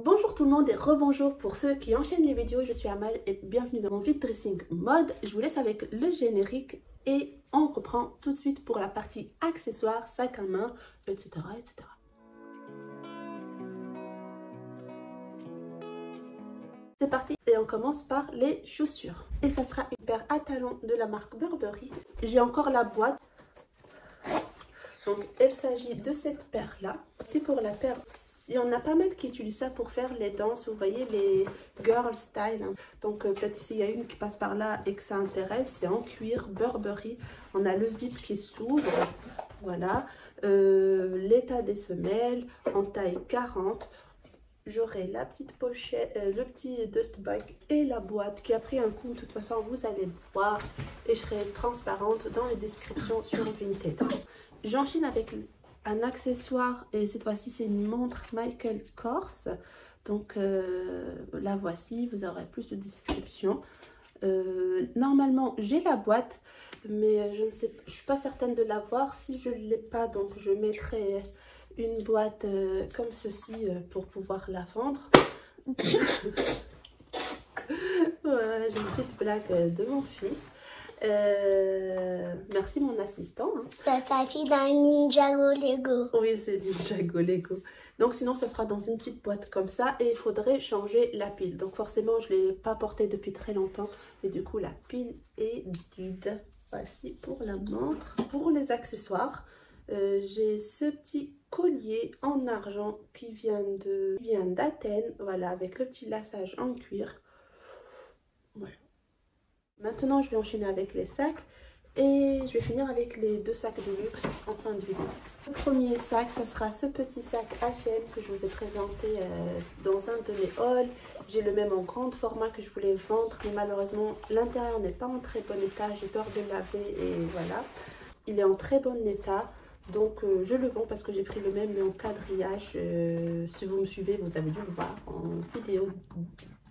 Bonjour tout le monde et rebonjour pour ceux qui enchaînent les vidéos, je suis Amal et bienvenue dans mon vide dressing mode. Je vous laisse avec le générique et on reprend tout de suite pour la partie accessoires, sac à main, etc. etc. C'est parti et on commence par les chaussures. Et ça sera une paire à talons de la marque Burberry. J'ai encore la boîte. Donc il s'agit de cette paire là. C'est pour la paire. Il y en a pas mal qui utilisent ça pour faire les danses, vous voyez, les girl style. Donc peut-être ici il y a une qui passe par là et que ça intéresse. C'est en cuir Burberry. On a le zip qui s'ouvre. Voilà. L'état des semelles en taille 40. J'aurai la petite pochette, le petit dust bag et la boîte qui a pris un coup. De toute façon, vous allez le voir et je serai transparente dans les descriptions sur Vinted. J'enchaîne avec un accessoire et cette fois-ci, c'est une montre Michael Kors. Donc, la voici. Vous aurez plus de descriptions. Normalement, j'ai la boîte, mais je ne sais, je suis pas certaine de l'avoir. Si je ne l'ai pas, donc je mettrai une boîte comme ceci pour pouvoir la vendre. Voilà, j'ai une petite blague de mon fils. Merci mon assistant. Ça s'agit d'un Ninjago Lego. Oui, c'est Ninjago Lego. Donc sinon, ça sera dans une petite boîte comme ça et il faudrait changer la pile. Donc forcément, je ne l'ai pas portée depuis très longtemps et du coup, la pile est vide. Voici pour la montre. Pour les accessoires, j'ai ce petit collier en argent qui vient d'Athènes, voilà, avec le petit laçage en cuir. Voilà. Maintenant, je vais enchaîner avec les sacs et je vais finir avec les deux sacs de luxe en fin de vidéo. Le premier sac, ça sera ce petit sac H&M que je vous ai présenté dans un de mes hauls. J'ai le même en grande format que je voulais vendre, mais malheureusement, l'intérieur n'est pas en très bon état. J'ai peur de le laver et voilà. Il est en très bon état. Donc je le vends parce que j'ai pris le même mais en quadrillage. Si vous me suivez, vous avez dû le voir en vidéo,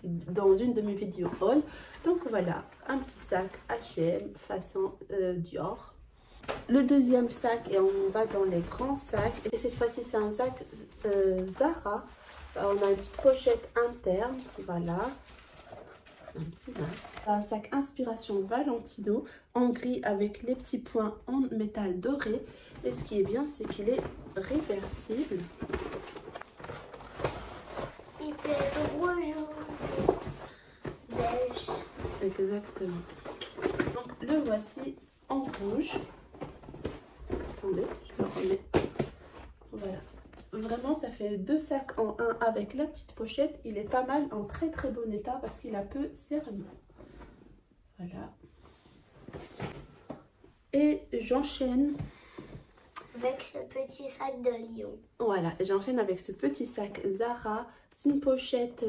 dans une de mes vidéos haul. Donc voilà, un petit sac H&M façon Dior. Le deuxième sac, et on va dans les grands sacs. Et cette fois-ci, c'est un sac Zara. On a une petite pochette interne, voilà. Un petit masque. Un sac Inspiration Valentino en gris avec les petits points en métal doré. Et ce qui est bien, c'est qu'il est réversible. Il fait rouge, beige. Exactement. Donc le voici en rouge. Attendez, je le remets. Voilà. Vraiment, ça fait deux sacs en un avec la petite pochette. Il est pas mal, en très très bon état parce qu'il a peu servi. Voilà. Et j'enchaîne Avec ce petit sac de Lyon. Voilà, j'enchaîne avec ce petit sac Zara. C'est une pochette,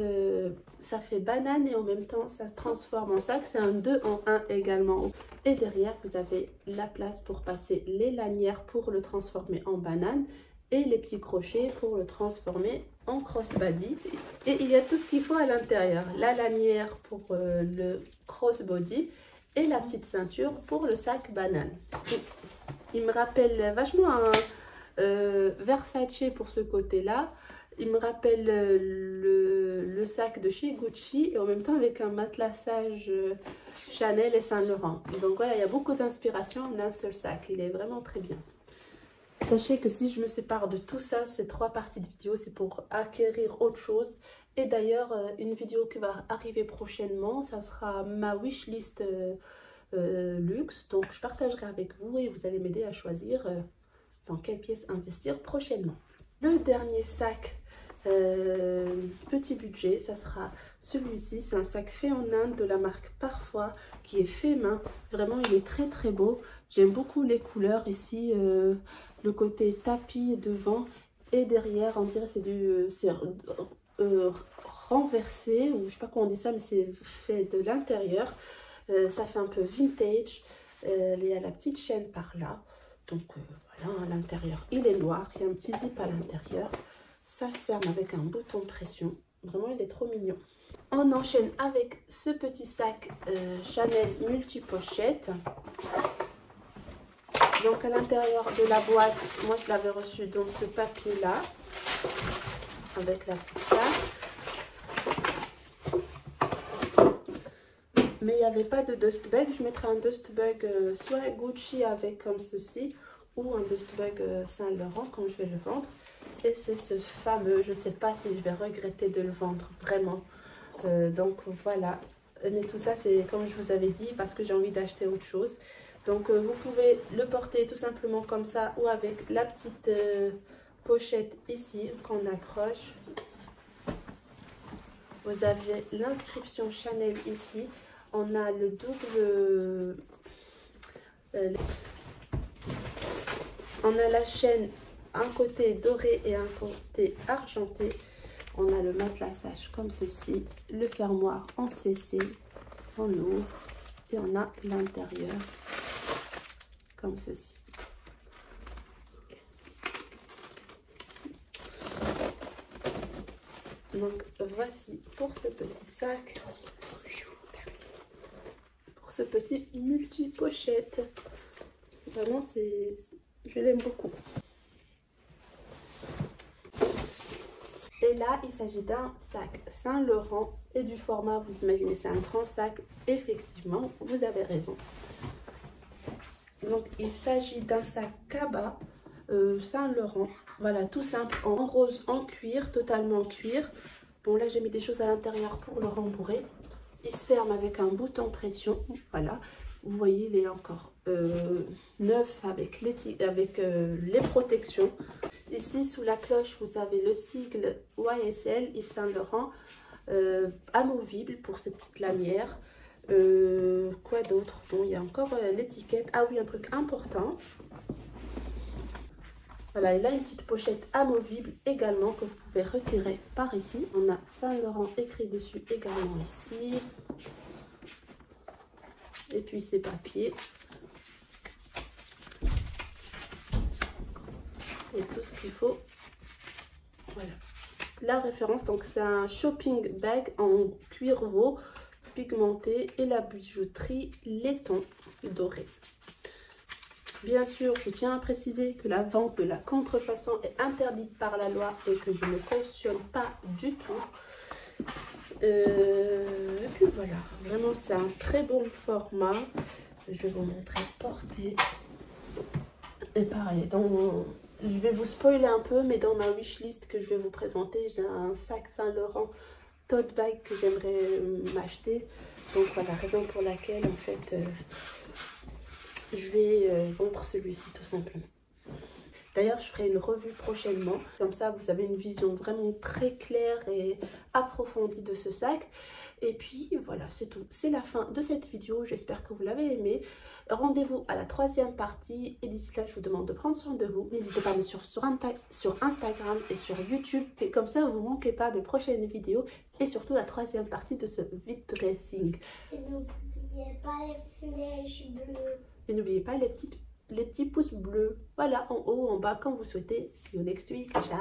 ça fait banane et en même temps ça se transforme en sac. C'est un 2 en 1 également. Et derrière, vous avez la place pour passer les lanières pour le transformer en banane. Et les petits crochets pour le transformer en crossbody. Et il y a tout ce qu'il faut à l'intérieur. La lanière pour le crossbody et la petite ceinture pour le sac banane. Il me rappelle vachement un Versace pour ce côté-là. Il me rappelle le sac de chez Gucci et en même temps avec un matelassage Chanel et Saint-Laurent. Donc voilà, il y a beaucoup d'inspiration en un seul sac. Il est vraiment très bien. Sachez que si je me sépare de tout ça, ces trois parties de vidéo, c'est pour acquérir autre chose. Et d'ailleurs, une vidéo qui va arriver prochainement, ça sera ma wishlist luxe. Donc je partagerai avec vous et vous allez m'aider à choisir dans quelle pièce investir prochainement. Le dernier sac, petit budget, ça sera celui-ci. C'est un sac fait en Inde de la marque Parfois qui est fait main. Vraiment, il est très très beau. J'aime beaucoup les couleurs ici. Le côté tapis devant et derrière, on dirait c'est du renversé ou je sais pas comment on dit ça, mais c'est fait de l'intérieur. Ça fait un peu vintage. Il y a la petite chaîne par là. Donc voilà, à l'intérieur, il est noir. Il y a un petit zip à l'intérieur. Ça se ferme avec un bouton de pression. Vraiment, il est trop mignon. On enchaîne avec ce petit sac Chanel multi-pochette. Donc à l'intérieur de la boîte, moi je l'avais reçu dans ce papier là, avec la petite carte. Mais il n'y avait pas de dust bug. Je mettrai un dust bug soit Gucci avec comme ceci, ou un dust bug Saint Laurent quand je vais le vendre. Et c'est ce fameux, je ne sais pas si je vais regretter de le vendre, vraiment. Donc voilà. Mais tout ça, c'est comme je vous avais dit, parce que j'ai envie d'acheter autre chose. Donc vous pouvez le porter tout simplement comme ça, ou avec la petite pochette ici qu'on accroche. Vous avez l'inscription Chanel ici. On a le double... on a la chaîne, un côté doré et un côté argenté. On a le matelassage comme ceci. Le fermoir en CC. On l'ouvre et on a l'intérieur comme ceci. Donc voici pour ce petit sac, pour ce petit multi-pochette. Vraiment, je l'aime beaucoup. Et là, il s'agit d'un sac Saint Laurent et du format, vous imaginez, c'est un grand sac. Effectivement, vous avez raison. Donc, il s'agit d'un sac cabas Saint Laurent. Voilà, tout simple, en rose, en cuir, totalement cuir. Bon, là, j'ai mis des choses à l'intérieur pour le rembourrer. Il se ferme avec un bouton pression. Voilà, vous voyez, il est encore neuf avec les protections. Ici, sous la cloche, vous avez le sigle YSL, Yves Saint Laurent, amovible pour cette petite lanière. Quoi d'autre? Bon, il y a encore l'étiquette. Ah oui, un truc important. Voilà, et là, une petite pochette amovible également que vous pouvez retirer par ici. On a Saint Laurent écrit dessus également ici. Et puis, ces papiers. Et tout ce qu'il faut. Voilà. La référence, donc c'est un shopping bag en cuir veau pigmenté et la bijouterie laiton doré. Bien sûr, je tiens à préciser que la vente de la contrefaçon est interdite par la loi et que je ne cautionne pas du tout. Et puis voilà, vraiment c'est un très bon format. Je vais vous montrer porté. Et pareil, je vais vous spoiler un peu, mais dans ma wishlist que je vais vous présenter, j'ai un sac Saint Laurent tote bag que j'aimerais m'acheter. Donc voilà, raison pour laquelle en fait je vais vendre celui-ci tout simplement. D'ailleurs, je ferai une revue prochainement. Comme ça, vous avez une vision vraiment très claire et approfondie de ce sac. Et puis voilà, c'est tout. C'est la fin de cette vidéo. J'espère que vous l'avez aimé. Rendez-vous à la 3e partie. Et d'ici là, je vous demande de prendre soin de vous. N'hésitez pas à me suivre sur Instagram et sur YouTube. Et comme ça, vous ne manquez pas mes prochaines vidéos. Et surtout la 3e partie de ce vide dressing. Et n'oubliez pas les flèches bleues. Et n'oubliez pas les petits pouces bleus. Voilà, en haut, en bas, quand vous souhaitez. See you next week. Ciao.